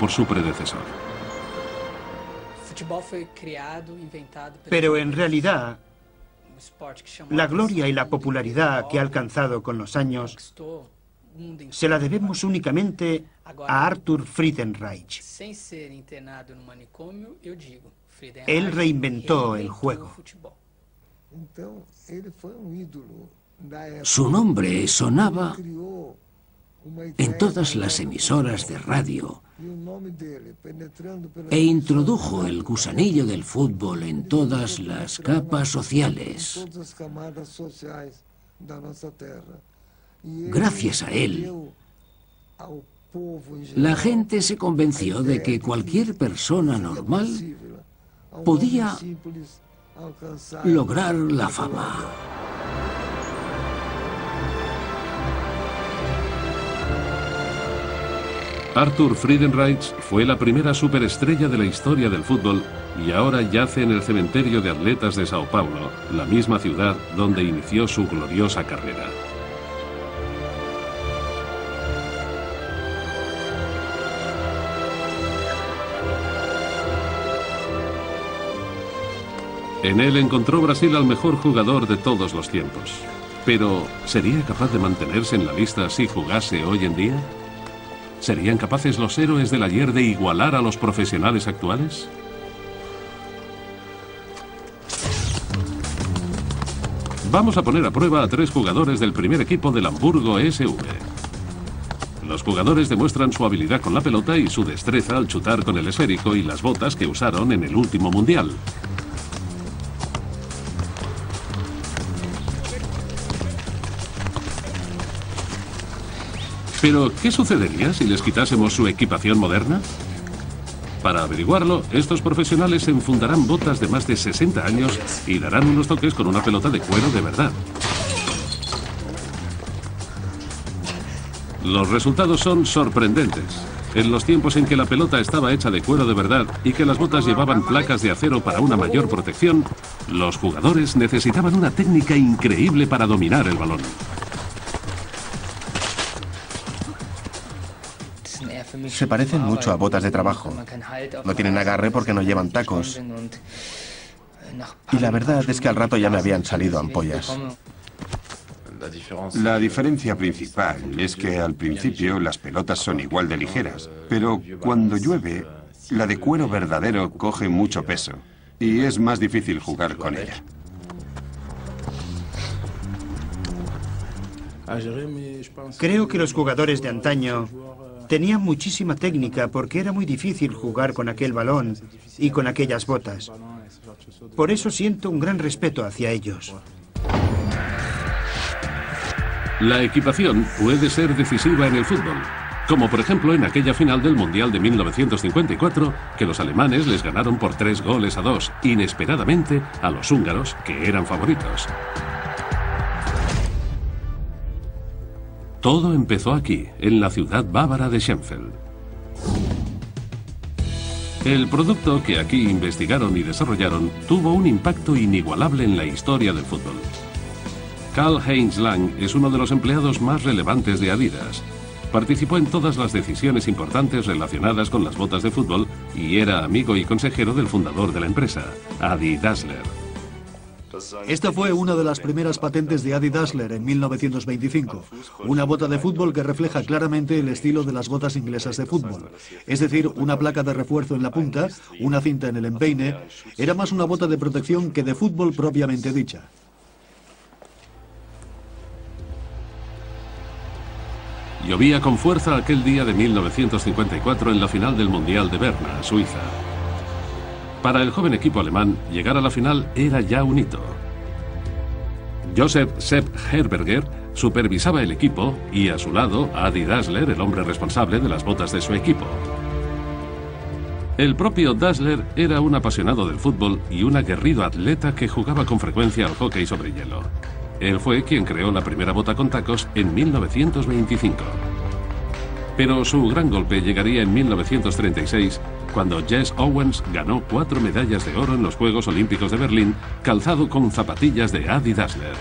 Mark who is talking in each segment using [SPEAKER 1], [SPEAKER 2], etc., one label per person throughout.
[SPEAKER 1] por su predecesor.
[SPEAKER 2] Pero en realidad, la gloria y la popularidad que ha alcanzado con los años se la debemos únicamente a Arthur Friedenreich. Él reinventó el juego.
[SPEAKER 3] Su nombre sonaba en todas las emisoras de radio e introdujo el gusanillo del fútbol en todas las capas sociales. Gracias a él, la gente se convenció de que cualquier persona normal podía lograr la fama.
[SPEAKER 1] Arthur Friedenreich fue la primera superestrella de la historia del fútbol y ahora yace en el cementerio de atletas de Sao Paulo, la misma ciudad donde inició su gloriosa carrera. En él encontró Brasil al mejor jugador de todos los tiempos. Pero, ¿sería capaz de mantenerse en la lista si jugase hoy en día? ¿Serían capaces los héroes del ayer de igualar a los profesionales actuales? Vamos a poner a prueba a 3 jugadores del primer equipo del Hamburgo SV. Los jugadores demuestran su habilidad con la pelota y su destreza al chutar con el esférico y las botas que usaron en el último mundial. Pero, ¿qué sucedería si les quitásemos su equipación moderna? Para averiguarlo, estos profesionales enfundarán botas de más de 60 años y darán unos toques con una pelota de cuero de verdad. Los resultados son sorprendentes. En los tiempos en que la pelota estaba hecha de cuero de verdad y que las botas llevaban placas de acero para una mayor protección, los jugadores necesitaban una técnica increíble para dominar el balón.
[SPEAKER 4] Se parecen mucho a botas de trabajo. No tienen agarre porque no llevan tacos. Y la verdad es que al rato ya me habían salido ampollas.
[SPEAKER 5] La diferencia principal es que al principio las pelotas son igual de ligeras, pero cuando llueve, la de cuero verdadero coge mucho peso y es más difícil jugar con ella.
[SPEAKER 2] Creo que los jugadores de antaño tenían muchísima técnica porque era muy difícil jugar con aquel balón y con aquellas botas. Por eso siento un gran respeto hacia ellos.
[SPEAKER 1] La equipación puede ser decisiva en el fútbol, como por ejemplo en aquella final del Mundial de 1954, que los alemanes les ganaron por 3-2, inesperadamente, a los húngaros, que eran favoritos. Todo empezó aquí, en la ciudad bávara de Sheffield. El producto que aquí investigaron y desarrollaron tuvo un impacto inigualable en la historia del fútbol. Karl-Heinz Lang es uno de los empleados más relevantes de Adidas. Participó en todas las decisiones importantes relacionadas con las botas de fútbol y era amigo y consejero del fundador de la empresa, Adi Dassler.
[SPEAKER 6] Esta fue una de las primeras patentes de Adi Dassler en 1925. Una bota de fútbol que refleja claramente el estilo de las botas inglesas de fútbol. Es decir, una placa de refuerzo en la punta, una cinta en el empeine. Era más una bota de protección que de fútbol propiamente dicha.
[SPEAKER 1] Llovía con fuerza aquel día de 1954 en la final del Mundial de Berna, Suiza. Para el joven equipo alemán, llegar a la final era ya un hito. Josef Sepp Herberger supervisaba el equipo y a su lado Adi Dassler, el hombre responsable de las botas de su equipo. El propio Dassler era un apasionado del fútbol y un aguerrido atleta que jugaba con frecuencia al hockey sobre hielo. Él fue quien creó la primera bota con tacos en 1925. Pero su gran golpe llegaría en 1936, cuando Jesse Owens ganó 4 medallas de oro en los Juegos Olímpicos de Berlín, calzado con zapatillas de Adi Dassler.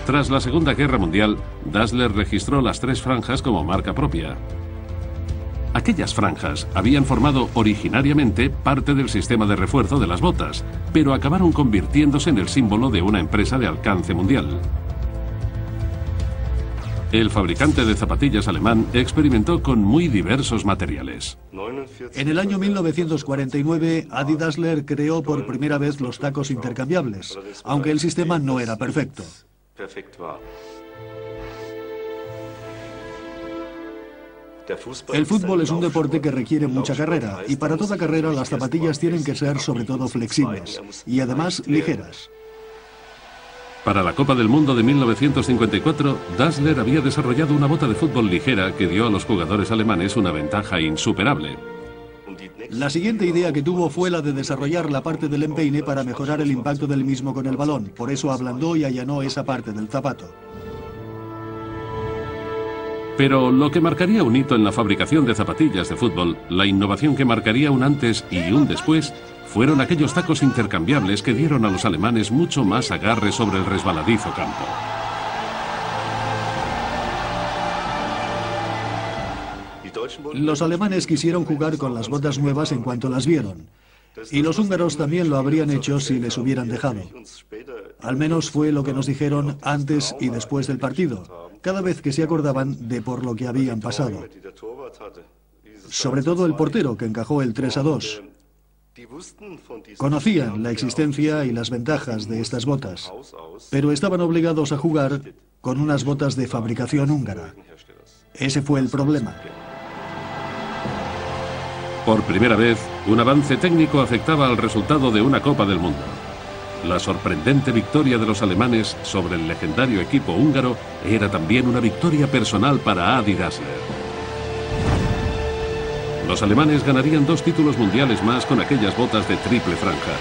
[SPEAKER 1] Tras la Segunda Guerra Mundial, Dassler registró las 3 franjas como marca propia. Aquellas franjas habían formado originariamente parte del sistema de refuerzo de las botas, pero acabaron convirtiéndose en el símbolo de una empresa de alcance mundial. El fabricante de zapatillas alemán experimentó con muy diversos materiales.
[SPEAKER 6] En el año 1949, Adi Dassler creó por primera vez los tacos intercambiables, aunque el sistema no era perfecto. El fútbol es un deporte que requiere mucha carrera, y para toda carrera las zapatillas tienen que ser sobre todo flexibles y además ligeras.
[SPEAKER 1] Para la Copa del Mundo de 1954, Dassler había desarrollado una bota de fútbol ligera que dio a los jugadores alemanes una ventaja insuperable.
[SPEAKER 6] La siguiente idea que tuvo fue la de desarrollar la parte del empeine para mejorar el impacto del mismo con el balón, por eso ablandó y allanó esa parte del zapato.
[SPEAKER 1] Pero lo que marcaría un hito en la fabricación de zapatillas de fútbol, la innovación que marcaría un antes y un después, fueron aquellos tacos intercambiables que dieron a los alemanes mucho más agarre sobre el resbaladizo campo.
[SPEAKER 6] Los alemanes quisieron jugar con las botas nuevas en cuanto las vieron, y los húngaros también lo habrían hecho si les hubieran dejado. Al menos fue lo que nos dijeron antes y después del partido, cada vez que se acordaban de por lo que habían pasado. Sobre todo el portero, que encajó el 3-2. Conocían la existencia y las ventajas de estas botas, pero estaban obligados a jugar con unas botas de fabricación húngara. Ese fue el problema.
[SPEAKER 1] Por primera vez, un avance técnico afectaba al resultado de una Copa del Mundo. La sorprendente victoria de los alemanes sobre el legendario equipo húngaro era también una victoria personal para Adi Dassler. Los alemanes ganarían 2 títulos mundiales más con aquellas botas de triple franja.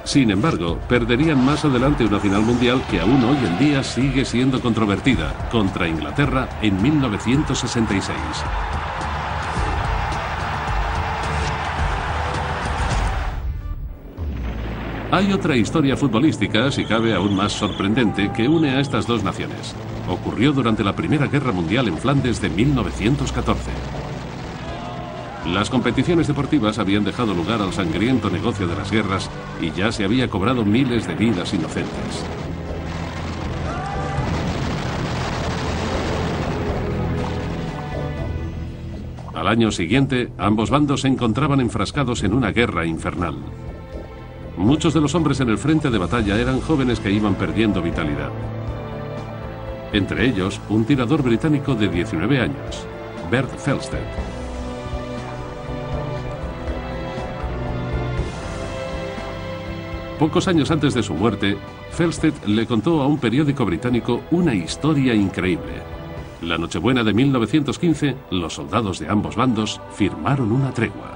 [SPEAKER 1] Sin embargo, perderían más adelante una final mundial que aún hoy en día sigue siendo controvertida, contra Inglaterra en 1966. Hay otra historia futbolística, si cabe aún más sorprendente, que une a estas dos naciones. Ocurrió durante la Primera Guerra Mundial en Flandes de 1914. Las competiciones deportivas habían dejado lugar al sangriento negocio de las guerras y ya se había cobrado miles de vidas inocentes. Al año siguiente, ambos bandos se encontraban enfrascados en una guerra infernal. Muchos de los hombres en el frente de batalla eran jóvenes que iban perdiendo vitalidad. Entre ellos, un tirador británico de 19 años, Bert Felsted. Pocos años antes de su muerte, Felsted le contó a un periódico británico una historia increíble. La Nochebuena de 1915, los soldados de ambos bandos firmaron una tregua.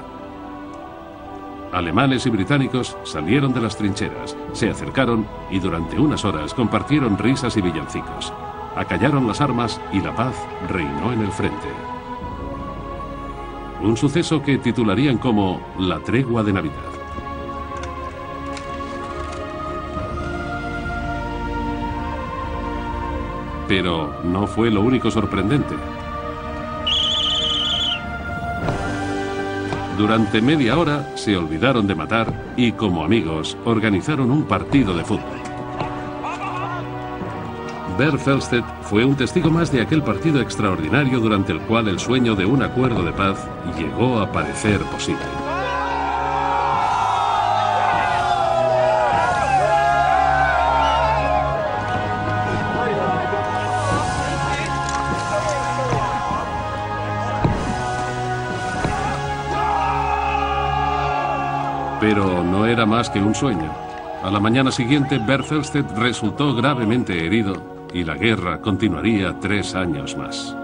[SPEAKER 1] Alemanes y británicos salieron de las trincheras, se acercaron y durante unas horas compartieron risas y villancicos. Acallaron las armas y la paz reinó en el frente. Un suceso que titularían como la tregua de Navidad. Pero no fue lo único sorprendente. Durante media hora se olvidaron de matar y, como amigos, organizaron un partido de fútbol. Bert Felsted fue un testigo más de aquel partido extraordinario durante el cual el sueño de un acuerdo de paz llegó a parecer posible. Pero no era más que un sueño. A la mañana siguiente, Bert Felsted resultó gravemente herido y la guerra continuaría 3 años más.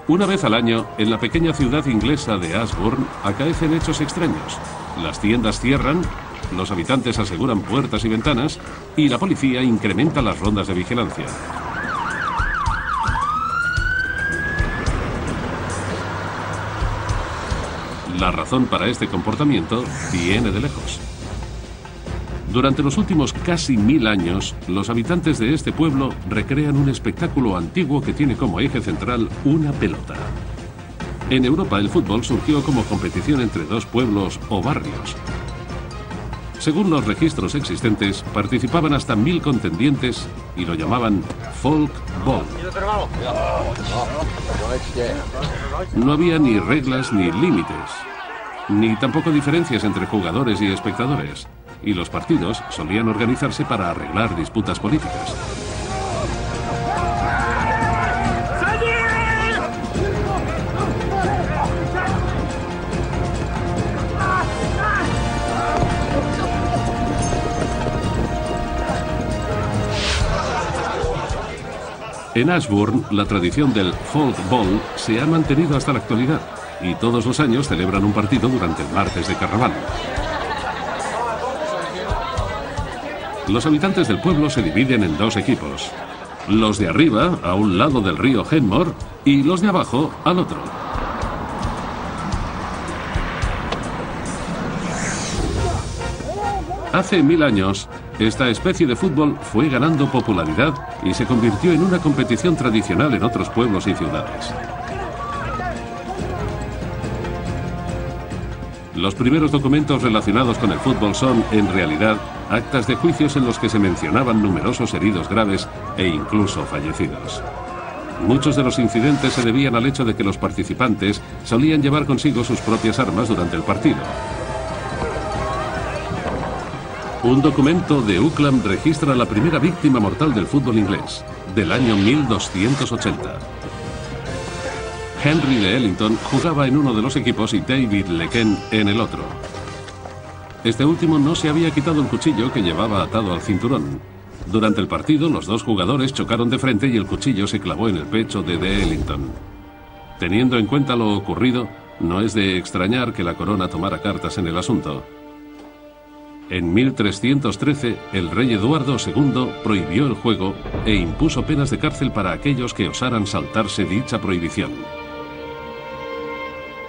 [SPEAKER 1] Una vez al año, en la pequeña ciudad inglesa de Ashbourne, acaecen hechos extraños. Las tiendas cierran, los habitantes aseguran puertas y ventanas y la policía incrementa las rondas de vigilancia. La razón para este comportamiento viene de lejos. Durante los últimos casi 1000 años, los habitantes de este pueblo recrean un espectáculo antiguo que tiene como eje central una pelota. En Europa, el fútbol surgió como competición entre dos pueblos o barrios. Según los registros existentes, participaban hasta 1000 contendientes y lo llamaban Folkball. No había ni reglas ni límites, ni tampoco diferencias entre jugadores y espectadores, y los partidos solían organizarse para arreglar disputas políticas. En Ashbourne, la tradición del Folkball se ha mantenido hasta la actualidad y todos los años celebran un partido durante el martes de carnaval. Los habitantes del pueblo se dividen en dos equipos. Los de arriba, a un lado del río Henmore, y los de abajo, al otro. Hace 1000 años, esta especie de fútbol fue ganando popularidad y se convirtió en una competición tradicional en otros pueblos y ciudades. Los primeros documentos relacionados con el fútbol son, en realidad, actas de juicios en los que se mencionaban numerosos heridos graves e incluso fallecidos. Muchos de los incidentes se debían al hecho de que los participantes solían llevar consigo sus propias armas durante el partido. Un documento de Oakland registra la primera víctima mortal del fútbol inglés, del año 1280. Henry de Ellington jugaba en uno de los equipos y David Lequen en el otro. Este último no se había quitado el cuchillo que llevaba atado al cinturón. Durante el partido, los dos jugadores chocaron de frente y el cuchillo se clavó en el pecho de Ellington. Teniendo en cuenta lo ocurrido, no es de extrañar que la corona tomara cartas en el asunto. En 1313, el rey Eduardo II prohibió el juego e impuso penas de cárcel para aquellos que osaran saltarse dicha prohibición.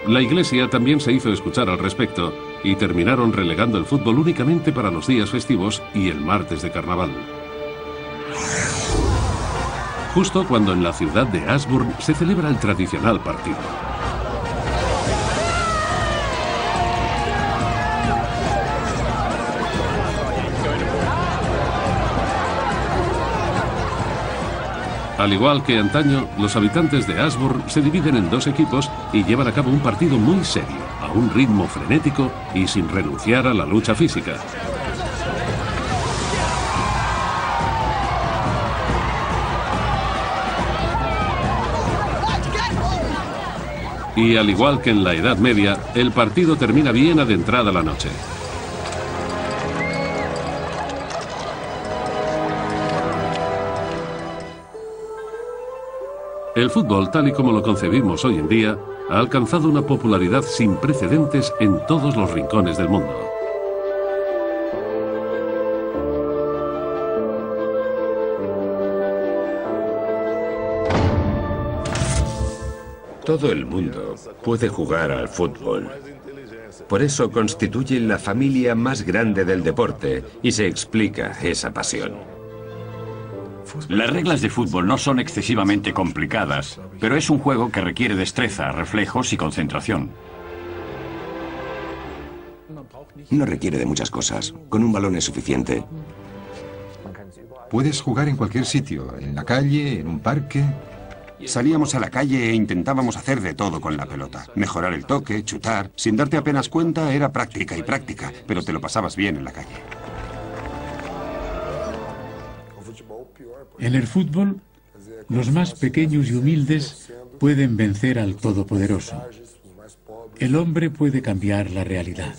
[SPEAKER 1] La Iglesia también se hizo escuchar al respecto y terminaron relegando el fútbol únicamente para los días festivos y el martes de carnaval. Justo cuando en la ciudad de Ashbourne se celebra el tradicional partido. Al igual que antaño, los habitantes de Ashbourne se dividen en dos equipos y llevan a cabo un partido muy serio, a un ritmo frenético y sin renunciar a la lucha física. Y al igual que en la Edad Media, el partido termina bien adentrada la noche. El fútbol, tal y como lo concebimos hoy en día, ha alcanzado una popularidad sin precedentes en todos los rincones del mundo.
[SPEAKER 7] Todo el mundo puede jugar al fútbol. Por eso constituye la familia más grande del deporte y se explica esa pasión.
[SPEAKER 8] Las reglas de fútbol no son excesivamente complicadas, pero es un juego que requiere destreza, reflejos y concentración.
[SPEAKER 9] No requiere de muchas cosas. Con un balón es suficiente.
[SPEAKER 10] Puedes jugar en cualquier sitio, en la calle, en un parque.
[SPEAKER 5] Salíamos a la calle e intentábamos hacer de todo con la pelota. Mejorar el toque, chutar. Sin darte apenas cuenta, era práctica y práctica, pero te lo pasabas bien en la calle.
[SPEAKER 11] En el fútbol, los más pequeños y humildes pueden vencer al Todopoderoso. El hombre puede cambiar la realidad.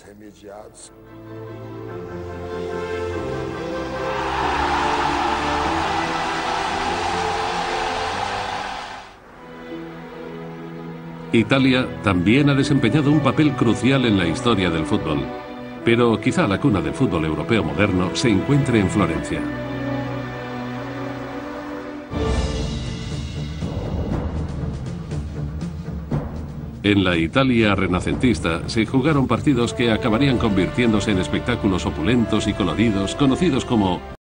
[SPEAKER 1] Italia también ha desempeñado un papel crucial en la historia del fútbol, pero quizá la cuna del fútbol europeo moderno se encuentre en Florencia. En la Italia renacentista se jugaron partidos que acabarían convirtiéndose en espectáculos opulentos y coloridos, conocidos como